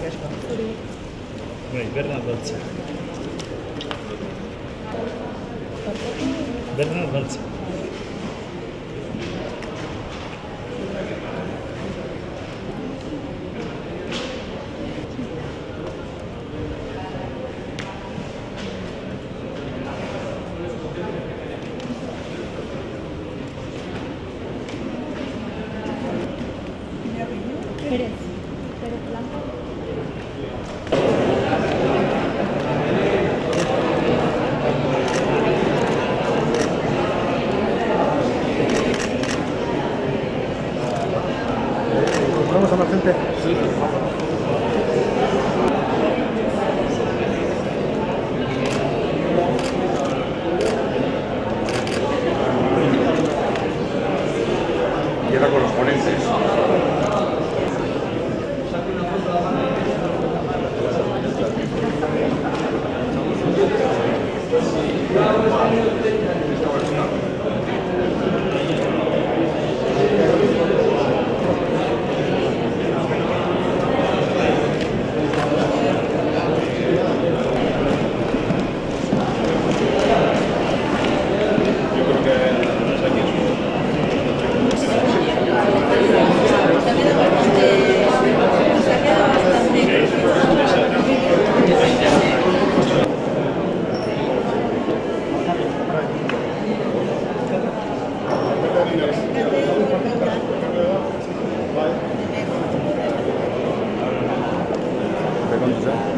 asko. Bai, Bernat Baltza. Bernat Baltza. Pérez. Pérez Blanco. ¿Vamos a más gente? Sí. Y ahora con los ponentes.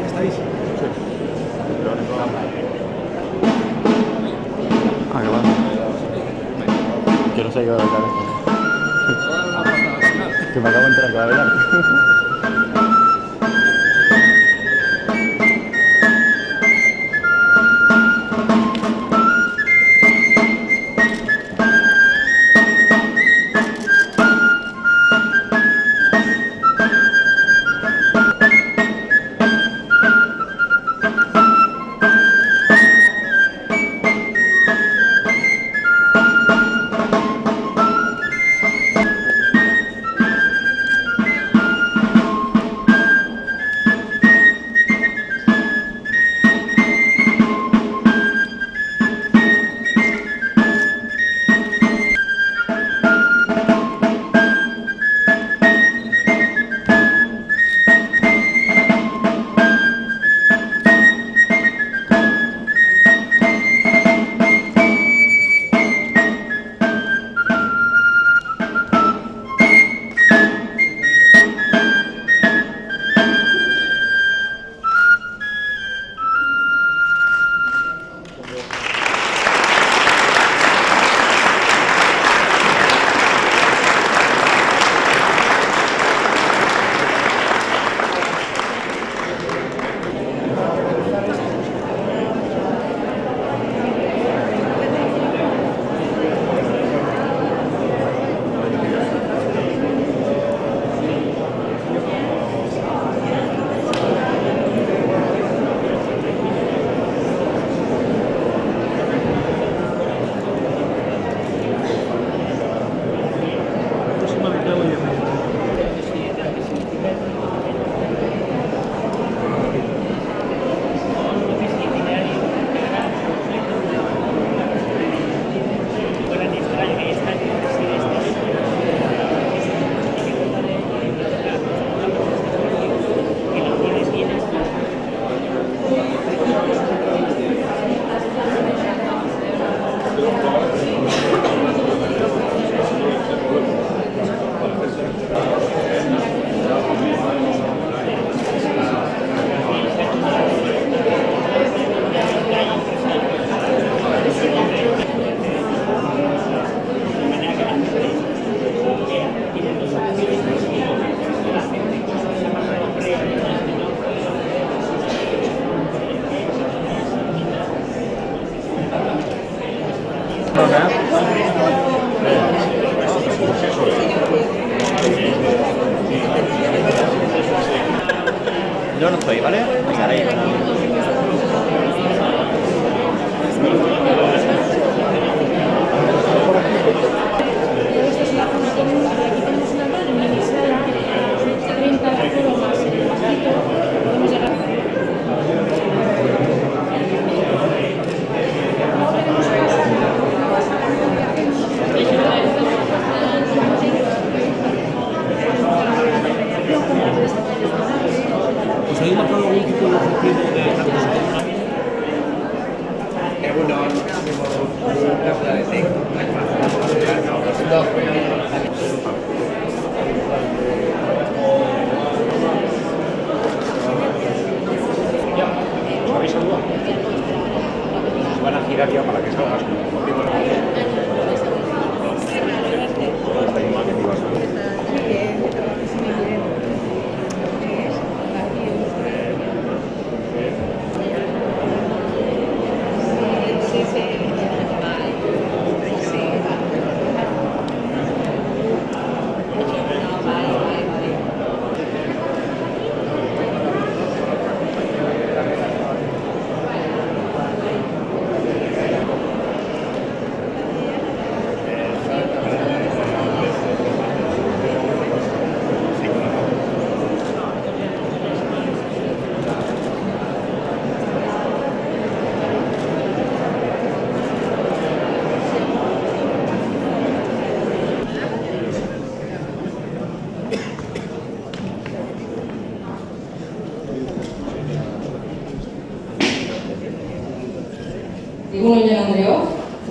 ¿Estáis? Sí. Ah, qué bueno. Yo no sé qué va a bailar esto. Que me acabo de enterar que va a bailar.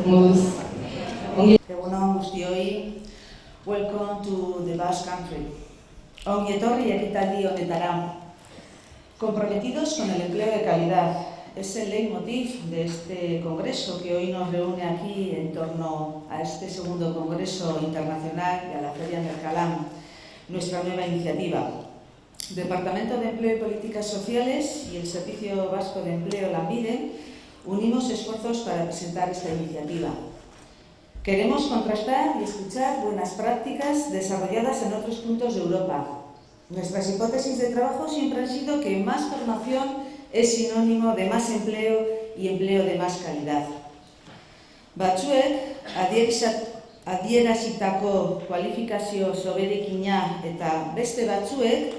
Egunon guztioi, welcome to the Basque Country. Ongi etorri ekitaldi honetara. Comprometidos con el empleo de calidad. Es el leitmotiv de este congreso que hoy nos reúne aquí en torno a este segundo congreso internacional y a la Feria Mercalam, nuestra nueva iniciativa. Departamento de Empleo y Políticas Sociales y el Servicio Vasco de Empleo, Lanbide, unimos esfuerzos para presentar esta iniciativa. Queremos contrastar y escuchar buenas prácticas desarrolladas en otros puntos de Europa. Nuestras hipótesis de trabajo siempre han sido que más formación es sinónimo de más empleo y empleo de más calidad. Batzuek adierazitako kualifikazio soberekina eta beste batzuek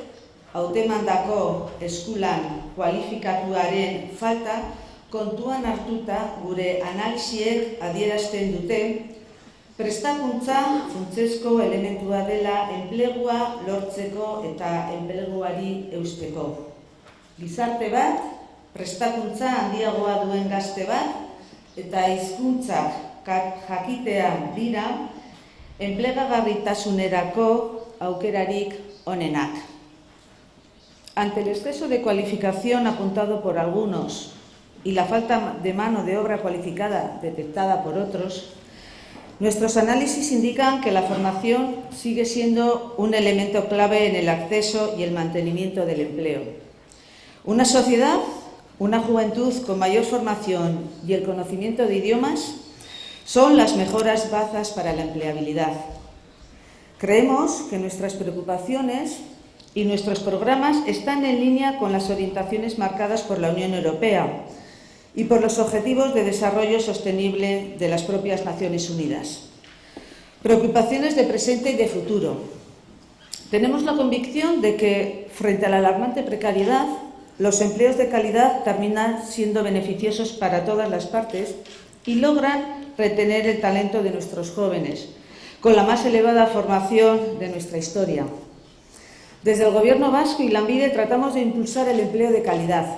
hautemandako eskulan kualifikatuaren falta kontuan hartuta gure analisiek adierazten dute prestakuntza funtsezko elementua dela enplegua lortzeko eta enpleguari eusteko. Gizarte bat, prestakuntza handiagoa duen gazte bat eta hizkuntzak jakitea dira enplegagarritasunerako aukerarik onenak. Ante el exceso de cualificación apuntado por algunos y la falta de mano de obra cualificada detectada por otros, nuestros análisis indican que la formación sigue siendo un elemento clave en el acceso y el mantenimiento del empleo. Una sociedad, una juventud con mayor formación y el conocimiento de idiomas son las mejores bazas para la empleabilidad. Creemos que nuestras preocupaciones y nuestros programas están en línea con las orientaciones marcadas por la Unión Europea y por los Objetivos de Desarrollo Sostenible de las propias Naciones Unidas. Preocupaciones de presente y de futuro. Tenemos la convicción de que, frente a la alarmante precariedad, los empleos de calidad terminan siendo beneficiosos para todas las partes y logran retener el talento de nuestros jóvenes, con la más elevada formación de nuestra historia. Desde el Gobierno vasco y Lanbide tratamos de impulsar el empleo de calidad.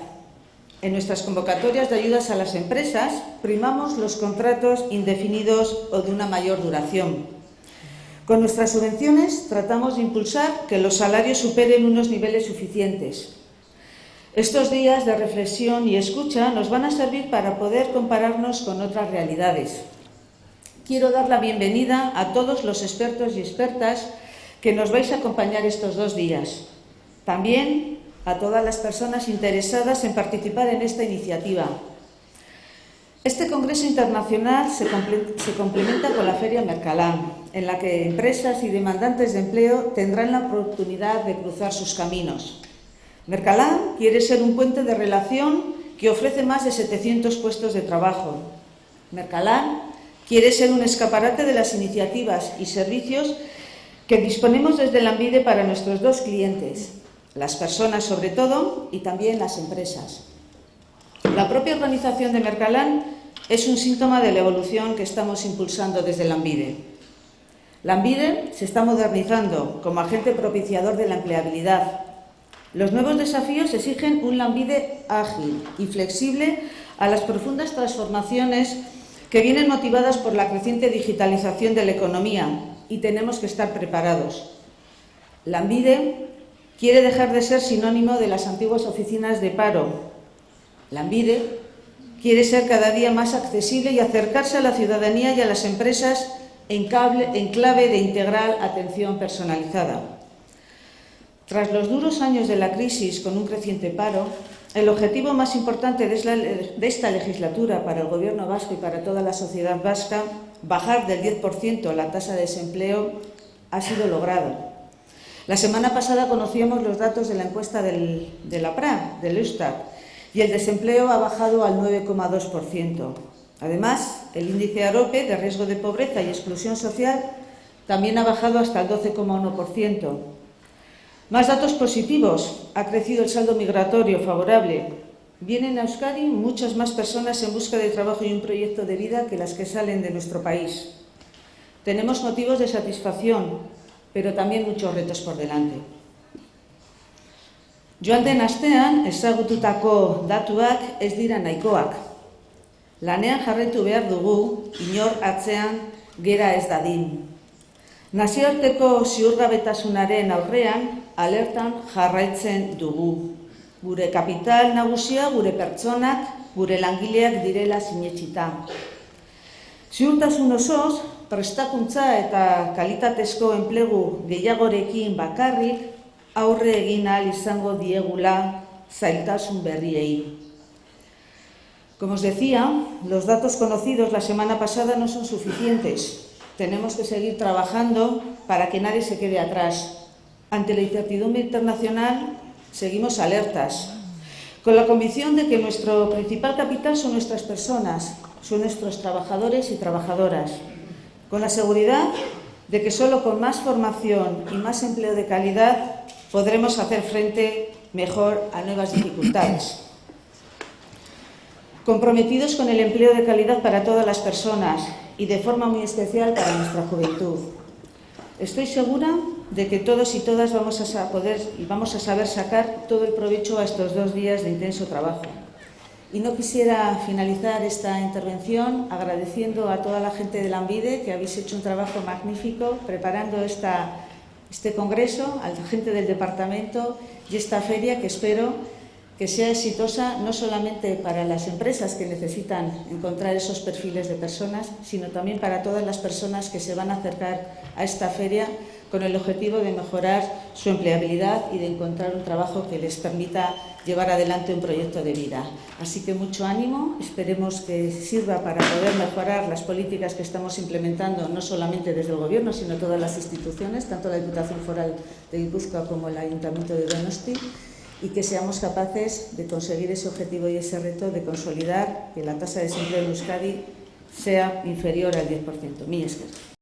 En nuestras convocatorias de ayudas a las empresas primamos los contratos indefinidos o de una mayor duración. Con nuestras subvenciones tratamos de impulsar que los salarios superen unos niveles suficientes. Estos días de reflexión y escucha nos van a servir para poder compararnos con otras realidades. Quiero dar la bienvenida a todos los expertos y expertas que nos vais a acompañar estos 2 días. También a todas las personas interesadas en participar en esta iniciativa. Este Congreso Internacional se complementa con la Feria Mercalam, en la que empresas y demandantes de empleo tendrán la oportunidad de cruzar sus caminos. Mercalam quiere ser un puente de relación que ofrece más de 700 puestos de trabajo. Mercalam quiere ser un escaparate de las iniciativas y servicios que disponemos desde Lanbide para nuestros 2 clientes, las personas sobre todo y también las empresas. La propia organización de Mercalam es un síntoma de la evolución que estamos impulsando desde Lanbide. Lanbide se está modernizando como agente propiciador de la empleabilidad. Los nuevos desafíos exigen un Lanbide ágil y flexible a las profundas transformaciones que vienen motivadas por la creciente digitalización de la economía y tenemos que estar preparados. Lanbide quiere dejar de ser sinónimo de las antiguas oficinas de paro. Lanbide quiere ser cada día más accesible y acercarse a la ciudadanía y a las empresas en clave de integral atención personalizada. Tras los duros años de la crisis con un creciente paro, el objetivo más importante de esta legislatura para el Gobierno vasco y para toda la sociedad vasca, bajar del 10% la tasa de desempleo, ha sido logrado. La semana pasada conocíamos los datos de la encuesta de la PRA, del Eustat, y el desempleo ha bajado al 9,2%. Además, el índice AROPE de riesgo de pobreza y exclusión social también ha bajado hasta el 12,1%. Más datos positivos. Ha crecido el saldo migratorio favorable. Vienen a Euskadi muchas más personas en busca de trabajo y un proyecto de vida que las que salen de nuestro país. Tenemos motivos de satisfacción, pero también muchos retos por delante. Joan den astean ezagututako datuak ez dira nahikoak. Lanean jarraitu behar dugu, inor atzean gera ez dadin. Nazioarteko ziurgabetasunaren aurrean, alertan jarraitzen dugu. Gure kapital nagusia, gure pertsonak, gure langileak direla sinetsita. Ziurtasun osoz, prestakuntza eta kalitatezko enplegu gehiagorekin bakarrik aurre egin ahal izango diegula zailtasun berriei. Como os decía, los datos conocidos la semana pasada no son suficientes. Tenemos que seguir trabajando para que nadie se quede atrás. Ante la incertidumbre internacional, seguimos alertas, con la convicción de que nuestro principal capital son nuestras personas, son nuestros trabajadores y trabajadoras, con la seguridad de que solo con más formación y más empleo de calidad podremos hacer frente mejor a nuevas dificultades. Comprometidos con el empleo de calidad para todas las personas y de forma muy especial para nuestra juventud. Estoy segura de que todos y todas vamos a poder y vamos a saber sacar todo el provecho a estos 2 días de intenso trabajo. Y no quisiera finalizar esta intervención agradeciendo a toda la gente de Lanbide que habéis hecho un trabajo magnífico preparando este congreso, a la gente del departamento y esta feria que espero que sea exitosa no solamente para las empresas que necesitan encontrar esos perfiles de personas, sino también para todas las personas que se van a acercar a esta feria con el objetivo de mejorar su empleabilidad y de encontrar un trabajo que les permita llevar adelante un proyecto de vida. Así que mucho ánimo, esperemos que sirva para poder mejorar las políticas que estamos implementando, no solamente desde el Gobierno, sino todas las instituciones, tanto la Diputación Foral de Guipúzcoa como el Ayuntamiento de Donosti, y que seamos capaces de conseguir ese objetivo y ese reto de consolidar que la tasa de desempleo en Euskadi sea inferior al 10%. Mila esker.